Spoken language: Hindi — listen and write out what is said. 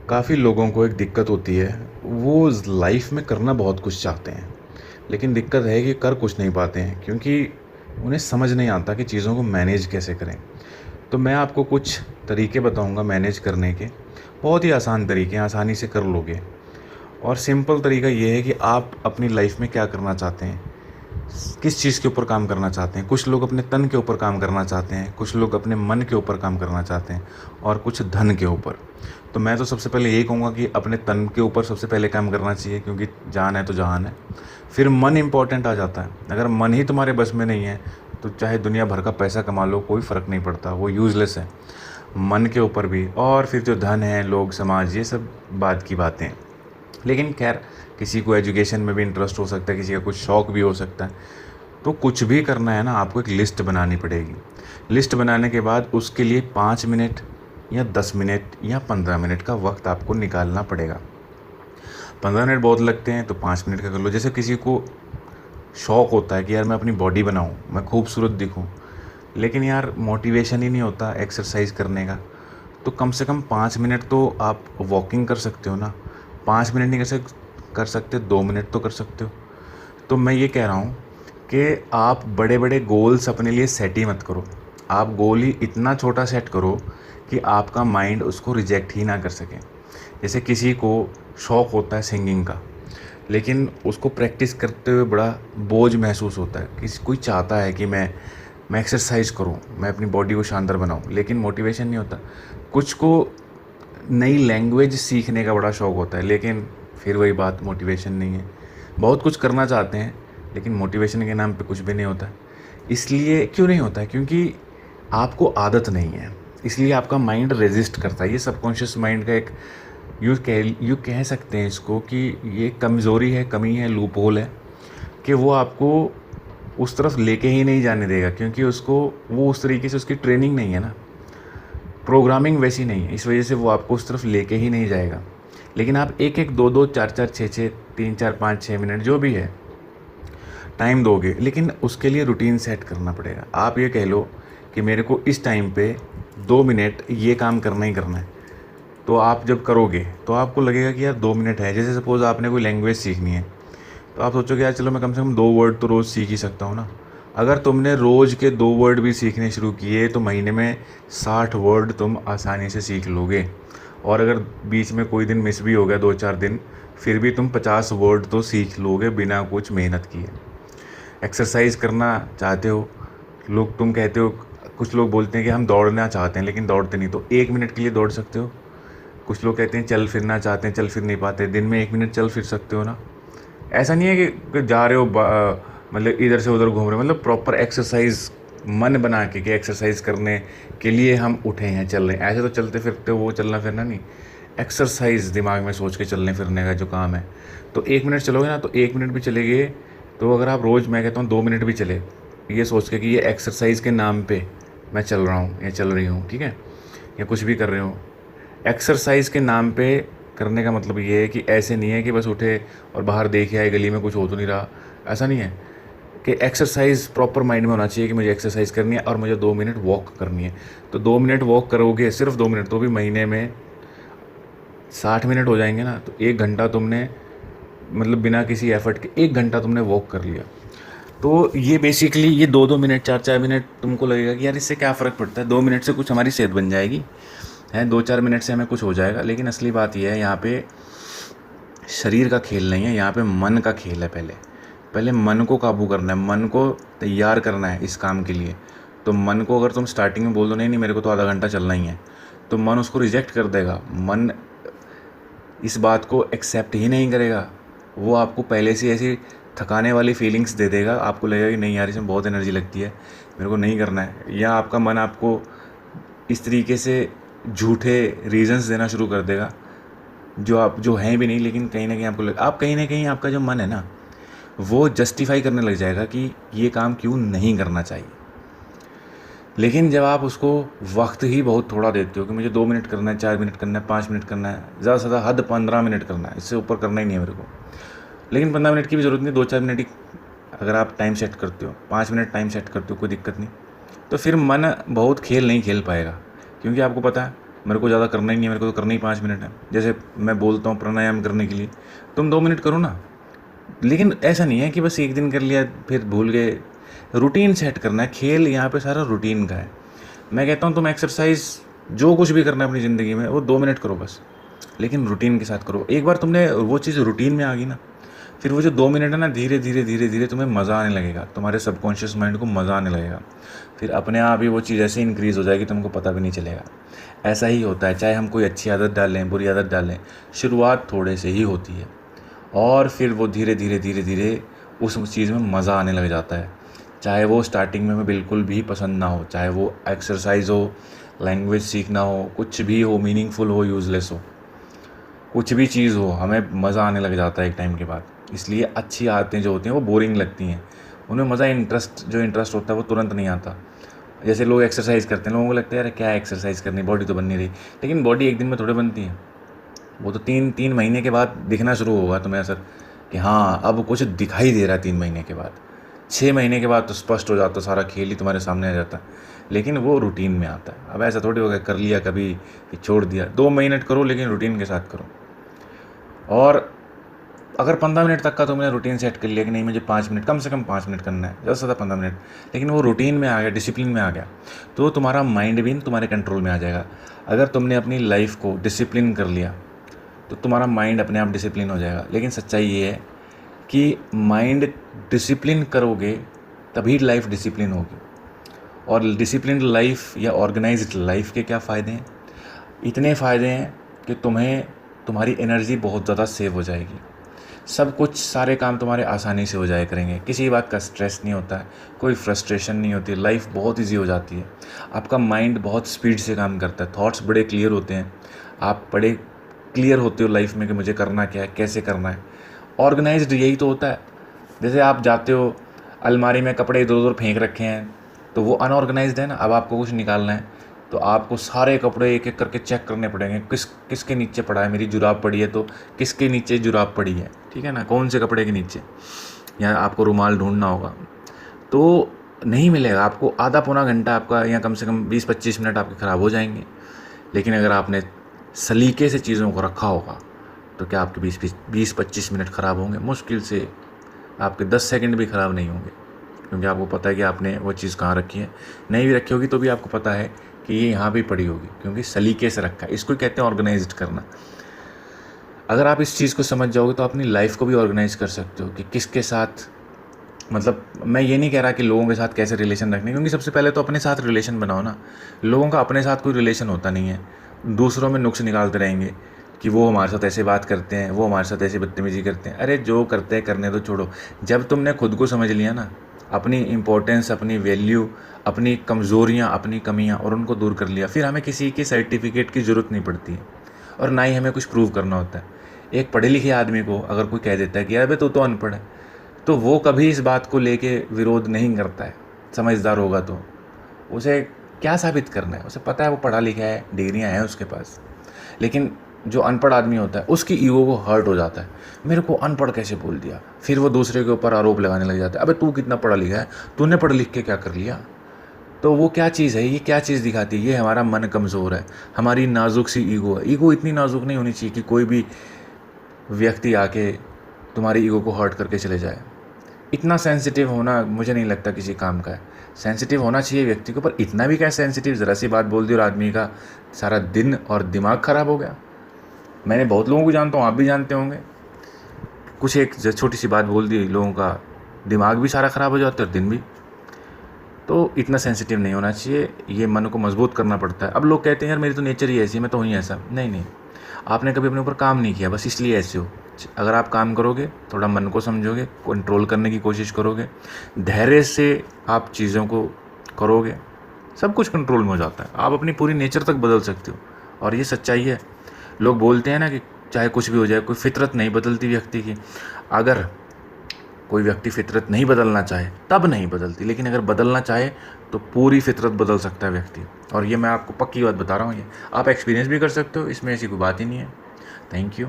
काफ़ी लोगों को एक दिक्कत होती है, वो लाइफ में करना बहुत कुछ चाहते हैं, लेकिन दिक्कत है कि कर कुछ नहीं पाते हैं क्योंकि उन्हें समझ नहीं आता कि चीज़ों को मैनेज कैसे करें। तो मैं आपको कुछ तरीके बताऊंगा मैनेज करने के, बहुत ही आसान तरीके हैं, आसानी से कर लोगे। और सिंपल तरीका ये है कि आप अपनी लाइफ में क्या करना चाहते हैं, किस चीज़ के ऊपर काम करना चाहते हैं। कुछ लोग अपने तन के ऊपर काम करना चाहते हैं, कुछ लोग अपने मन के ऊपर काम करना चाहते हैं, और कुछ धन के ऊपर। तो मैं तो सबसे पहले यही कहूँगा कि अपने तन के ऊपर सबसे पहले काम करना चाहिए, क्योंकि जान है तो जहान है। फिर मन इम्पॉर्टेंट आ जाता है। अगर मन ही तुम्हारे बस में नहीं है तो चाहे दुनिया भर का पैसा कमा लो, कोई फ़र्क नहीं पड़ता, वो यूज़लेस है। मन के ऊपर भी, और फिर जो धन है, लोग, समाज, ये सब बाद की बातें हैं। लेकिन खैर, किसी को एजुकेशन में भी इंटरेस्ट हो सकता है, किसी का कुछ शौक़ भी हो सकता है। तो कुछ भी करना है ना, आपको एक लिस्ट बनानी पड़ेगी। लिस्ट बनाने के बाद उसके लिए 5 मिनट या 10 मिनट या 15 मिनट का वक्त आपको निकालना पड़ेगा। 15 मिनट बहुत लगते हैं तो 5 मिनट का कर लो। जैसे किसी को शौक़ होता है कि यार मैं अपनी बॉडी बनाऊँ, मैं खूबसूरत दिखूँ, लेकिन यार मोटिवेशन ही नहीं होता एक्सरसाइज करने का, तो कम से कम 5 मिनट तो आप वॉकिंग कर सकते हो ना। 5 मिनट नहीं कर सकते, 2 मिनट तो कर सकते हो। तो मैं ये कह रहा हूँ कि आप बड़े बड़े गोल्स अपने लिए सेट ही मत करो। आप गोल ही इतना छोटा सेट करो कि आपका माइंड उसको रिजेक्ट ही ना कर सके। जैसे किसी को शौक़ होता है सिंगिंग का, लेकिन उसको प्रैक्टिस करते हुए बड़ा बोझ महसूस होता है। किसी कोई चाहता है कि मैं एक्सरसाइज करूं, मैं अपनी बॉडी को शानदार बनाऊं, लेकिन मोटिवेशन नहीं होता। कुछ को नई लैंग्वेज सीखने का बड़ा शौक़ होता है, लेकिन फिर वही बात, मोटिवेशन नहीं है। बहुत कुछ करना चाहते हैं, लेकिन मोटिवेशन के नाम पे कुछ भी नहीं होता। इसलिए क्यों नहीं होता है? क्योंकि आपको आदत नहीं है, इसलिए आपका माइंड रेजिस्ट करता है। ये सबकॉन्शियस माइंड का एक यू कह सकते हैं इसको कि ये कमज़ोरी है, कमी है, लूप होल है, कि वो आपको उस तरफ लेके ही नहीं जाने देगा, क्योंकि उसको वो उस तरीके से उसकी ट्रेनिंग नहीं है ना, प्रोग्रामिंग वैसी नहीं है। इस वजह से वो आपको उस तरफ लेके ही नहीं जाएगा। लेकिन आप एक एक, दो दो, चार चार, छः छः, 3 4 5 6 मिनट जो भी है टाइम दोगे, लेकिन उसके लिए रूटीन सेट करना पड़ेगा। आप ये कह लो कि मेरे को इस टाइम पे 2 मिनट ये काम करना ही करना है। तो आप जब करोगे तो आपको लगेगा कि यार 2 मिनट है। जैसे सपोज़ आपने कोई लैंग्वेज सीखनी है, तो आप सोचोगे यार चलो मैं कम से कम 2 वर्ड तो रोज़ सीख ही सकता हूँ ना। अगर तुमने रोज़ के 2 वर्ड भी सीखने शुरू किए तो महीने में 60 वर्ड तुम आसानी से सीख लोगे। और अगर बीच में कोई दिन मिस भी हो गया, 2 4 दिन, फिर भी तुम 50 वर्ड तो सीख लोगे बिना कुछ मेहनत किए। एक्सरसाइज करना चाहते हो, लोग, तुम कहते हो, कुछ लोग बोलते हैं कि हम दौड़ना चाहते हैं लेकिन दौड़ते नहीं, तो 1 मिनट के लिए दौड़ सकते हो। कुछ लोग कहते हैं चल फिरना चाहते हैं, चल फिर नहीं पाते, दिन में 1 मिनट चल फिर सकते हो ना। ऐसा नहीं है कि जा रहे हो मतलब इधर से उधर घूम रहे हो, मतलब प्रॉपर एक्सरसाइज मन बना के कि एक्सरसाइज करने के लिए हम उठे हैं, चल रहे हैं। ऐसे तो चलते फिरते वो चलना फिरना नहीं, एक्सरसाइज दिमाग में सोच के चलने फिरने का जो काम है। तो 1 मिनट चलोगे ना, तो 1 मिनट भी चलेंगे, तो अगर आप रोज़, मैं कहता हूँ 2 मिनट भी चले, ये सोच के कि ये एक्सरसाइज के नाम पे मैं चल रहा हूँ या चल रही हूँ, ठीक है, या कुछ भी कर रहे हो। एक्सरसाइज के नाम पे करने का मतलब ये है कि ऐसे नहीं है कि बस उठे और बाहर देखे आए, गली में कुछ हो तो नहीं रहा। ऐसा नहीं है कि एक्सरसाइज प्रॉपर माइंड में होना चाहिए कि मुझे एक्सरसाइज करनी है और मुझे 2 मिनट वॉक करनी है। तो 2 मिनट वॉक करोगे, सिर्फ 2 मिनट, तो भी महीने में 60 मिनट हो जाएंगे ना। तो 1 घंटा तुमने, मतलब बिना किसी एफर्ट के 1 घंटा तुमने वॉक कर लिया। तो ये बेसिकली ये 2 2 मिनट, 4 4 मिनट तुमको लगेगा कि यार इससे क्या फ़र्क पड़ता है, 2 मिनट से कुछ हमारी सेहत बन जाएगी, है 2 4 मिनट से हमें कुछ हो जाएगा। लेकिन असली बात यह है, यहाँ पे शरीर का खेल नहीं है, यहाँ पे मन का खेल है। पहले पहले मन को काबू करना है, मन को तैयार करना है इस काम के लिए। तो मन को अगर तुम स्टार्टिंग में बोल दो नहीं नहीं मेरे को तो आधा घंटा चलना ही है, तो मन उसको रिजेक्ट कर देगा। मन इस बात को एक्सेप्ट ही नहीं करेगा। वो आपको पहले से ऐसी थकाने वाली फीलिंग्स दे देगा, आपको लगेगा कि नहीं यार इसमें बहुत एनर्जी लगती है, मेरे को नहीं करना है। या आपका मन आपको इस तरीके से झूठे रीजंस देना शुरू कर देगा जो हैं भी नहीं, लेकिन कहीं ना कहीं आप कहीं ना कहीं आपका जो मन है ना, वो जस्टिफाई करने लग जाएगा कि ये काम क्यों नहीं करना चाहिए। लेकिन जब आप उसको वक्त ही बहुत थोड़ा देते हो कि मुझे 2 मिनट करना है, 4 मिनट करना है, 5 मिनट करना है, ज़्यादा से ज़्यादा हद 15 मिनट करना है, इससे ऊपर करना ही नहीं है मेरे को। लेकिन 15 मिनट की भी ज़रूरत नहीं, 2 4 मिनट ही अगर आप टाइम सेट करते हो, 5 मिनट टाइम सेट करते हो, कोई दिक्कत नहीं। तो फिर मन बहुत खेल नहीं खेल पाएगा, क्योंकि आपको पता है मेरे को ज़्यादा करना ही नहीं है, मेरे को तो करना ही 5 मिनट है। जैसे मैं बोलता हूँ प्राणायाम करने के लिए, तुम 2 मिनट करो ना। लेकिन ऐसा नहीं है कि बस एक दिन कर लिया फिर भूल गए। रूटीन सेट करना है। खेल यहाँ पे सारा रूटीन का है। मैं कहता हूँ तुम एक्सरसाइज जो कुछ भी करना है अपनी ज़िंदगी में वो 2 मिनट करो बस, लेकिन रूटीन के साथ करो। एक बार तुमने वो चीज़ रूटीन में आ गई ना, फिर वो जो 2 मिनट है ना, धीरे धीरे धीरे धीरे तुम्हें मज़ा आने लगेगा, तुम्हारे सबकॉन्शियस माइंड को मज़ा आने लगेगा। फिर अपने आप ही वो चीज़ ऐसे इंक्रीज़ हो जाएगी तुमको पता भी नहीं चलेगा। ऐसा ही होता है, चाहे हम कोई अच्छी आदत डालें बुरी आदत डालें, शुरुआत थोड़े से ही होती है और फिर वो धीरे धीरे धीरे धीरे उस चीज़ में मज़ा आने लग जाता है। चाहे वो स्टार्टिंग में हमें बिल्कुल भी पसंद ना हो, चाहे वो एक्सरसाइज हो, लैंग्वेज सीखना हो, कुछ भी हो, मीनिंगफुल हो, यूज़लेस हो, कुछ भी चीज़ हो, हमें मज़ा आने लग जाता है एक टाइम के बाद। इसलिए अच्छी आदतें जो होती हैं वो बोरिंग लगती हैं, उनमें मज़ा इंटरेस्ट होता है वो तुरंत नहीं आता। जैसे लोग एक्सरसाइज करते हैं, लोगों को लगता है यार क्या एक्सरसाइज करनी, बॉडी तो बन नहीं रही। लेकिन बॉडी एक दिन में थोड़े बनती है, वो तो 3 महीने के बाद दिखना शुरू होगा तुम्हें असर कि हाँ अब कुछ दिखाई दे रहा है। 3 महीने के बाद, 6 महीने के बाद तो स्पष्ट हो जाता, सारा खेल ही तुम्हारे सामने आ जाता। लेकिन वो रूटीन में आता है। अब ऐसा थोड़ी होगा कर लिया कभी फिर छोड़ दिया। 2 मिनट करो लेकिन रूटीन के साथ करो। और अगर 15 मिनट तक का तुमने रूटीन सेट कर लिया कि नहीं मुझे 5 मिनट, कम से कम 5 मिनट करना है, ज़्यादा से ज़्यादा 15 मिनट, लेकिन वो रूटीन में आ गया, डिसिप्लिन में आ गया, तो तुम्हारा माइंड भी तुम्हारे कंट्रोल में आ जाएगा। अगर तुमने अपनी लाइफ को डिसिप्लिन कर लिया तो तुम्हारा माइंड अपने आप डिसिप्लिन हो जाएगा। लेकिन सच्चाई ये है कि माइंड डिसिप्लिन करोगे तभी लाइफ डिसिप्लिन होगी। और डिसिप्लिन लाइफ या ऑर्गेनाइज्ड लाइफ के क्या फ़ायदे हैं? इतने फ़ायदे हैं कि तुम्हारी एनर्जी बहुत ज़्यादा सेव हो जाएगी। सब कुछ, सारे काम तुम्हारे आसानी से हो जाया करेंगे, किसी बात का स्ट्रेस नहीं होता है, कोई फ्रस्ट्रेशन नहीं होती, लाइफ बहुत ईजी हो जाती है। आपका माइंड बहुत स्पीड से काम करता है, थॉट्स बड़े क्लियर होते हैं, आप बड़े क्लियर होते हो लाइफ में कि मुझे करना क्या है, कैसे करना है। ऑर्गेनाइज्ड यही तो होता है। जैसे आप जाते हो, अलमारी में कपड़े इधर उधर फेंक रखे हैं तो वो अनऑर्गेनाइज्ड है ना। अब आपको कुछ निकालना है तो आपको सारे कपड़े एक एक करके चेक करने पड़ेंगे, किसके नीचे पड़ा है। मेरी जुराब पड़ी है तो किसके नीचे जुराब पड़ी है, ठीक है ना, कौन से कपड़े के नीचे, या आपको रुमाल ढूंढना होगा तो नहीं मिलेगा। आपको आधा पौना घंटा आपका, या कम से कम 20-25 मिनट आपके ख़राब हो जाएंगे। लेकिन अगर आपने सलीके से चीज़ों को रखा होगा तो क्या आपके 20-25 मिनट ख़राब होंगे? मुश्किल से आपके 10 सेकंड भी ख़राब नहीं होंगे, क्योंकि आपको पता है कि आपने वो चीज़ कहाँ रखी है। नहीं भी रखी होगी तो भी आपको पता है कि ये यहाँ भी पड़ी होगी, क्योंकि सलीके से रखा है। इसको कहते हैं ऑर्गेनाइज्ड करना। अगर आप इस चीज़ को समझ जाओगे तो अपनी लाइफ को भी ऑर्गेनाइज कर सकते हो कि किसके साथ, मतलब मैं ये नहीं कह रहा कि लोगों के साथ कैसे रिलेशन रखने, क्योंकि सबसे पहले तो अपने साथ रिलेशन बनाओ ना। लोगों का अपने साथ कोई रिलेशन होता नहीं है, दूसरों में नुक्स निकालते रहेंगे कि वो हमारे साथ ऐसे बात करते हैं, वो हमारे साथ ऐसे बदतमीजी करते हैं। अरे जो करते हैं करने दो, छोड़ो। जब तुमने खुद को समझ लिया ना, अपनी इम्पोर्टेंस, अपनी वैल्यू, अपनी कमज़ोरियाँ, अपनी कमियाँ, और उनको दूर कर लिया, फिर हमें किसी के सर्टिफिकेट की ज़रूरत नहीं पड़ती है और ना ही हमें कुछ प्रूव करना होता है। एक पढ़े लिखे आदमी को अगर कोई कह देता है कि यार भाई तू तो अनपढ़ है, तो वो कभी इस बात को लेके विरोध नहीं करता है। समझदार होगा तो उसे क्या साबित करना है, उसे पता है वो पढ़ा लिखा है, डिग्रियां हैं उसके पास। लेकिन जो अनपढ़ आदमी होता है उसकी ईगो को हर्ट हो जाता है, मेरे को अनपढ़ कैसे बोल दिया। फिर वो दूसरे के ऊपर आरोप लगाने लग जाता है, अबे तू कितना पढ़ा लिखा है, तूने पढ़ लिख के क्या कर लिया। तो वो क्या चीज़ है, ये क्या चीज़ दिखाती है? ये हमारा मन कमज़ोर है, हमारी नाजुक सी ईगो है। ईगो इतनी नाजुक नहीं होनी चाहिए कि कोई भी व्यक्ति आके तुम्हारी ईगो को हर्ट करके चले जाए। इतना सेंसिटिव होना मुझे नहीं लगता किसी काम का है। सेंसिटिव होना चाहिए व्यक्ति को, पर इतना भी क्या सेंसिटिव, ज़रा सी बात बोल दी और आदमी का सारा दिन और दिमाग ख़राब हो गया। मैंने बहुत लोगों को जानता हूँ, आप भी जानते होंगे, कुछ एक छोटी सी बात बोल दी, लोगों का दिमाग भी सारा ख़राब हो जाता है और दिन भी। तो इतना सेंसिटिव नहीं होना चाहिए, ये मन को मजबूत करना पड़ता है। अब लोग कहते हैं यार मेरी तो नेचर ही ऐसी है, मैं तो हूँ ऐसा। नहीं नहीं, आपने कभी अपने ऊपर काम नहीं किया, बस इसलिए ऐसे हो। अगर आप काम करोगे, थोड़ा मन को समझोगे, कंट्रोल करने की कोशिश करोगे, धैर्य से आप चीज़ों को करोगे, सब कुछ कंट्रोल में हो जाता है। आप अपनी पूरी नेचर तक बदल सकते हो, और ये सच्चाई है। लोग बोलते हैं ना कि चाहे कुछ भी हो जाए, कोई फितरत नहीं बदलती व्यक्ति की। अगर कोई व्यक्ति फितरत नहीं बदलना चाहे तब नहीं बदलती, लेकिन अगर बदलना चाहे तो पूरी फितरत बदल सकता है व्यक्ति। और ये मैं आपको पक्की बात बता रहा हूँ, ये आप एक्सपीरियंस भी कर सकते हो, इसमें ऐसी कोई बात ही नहीं है। Thank you.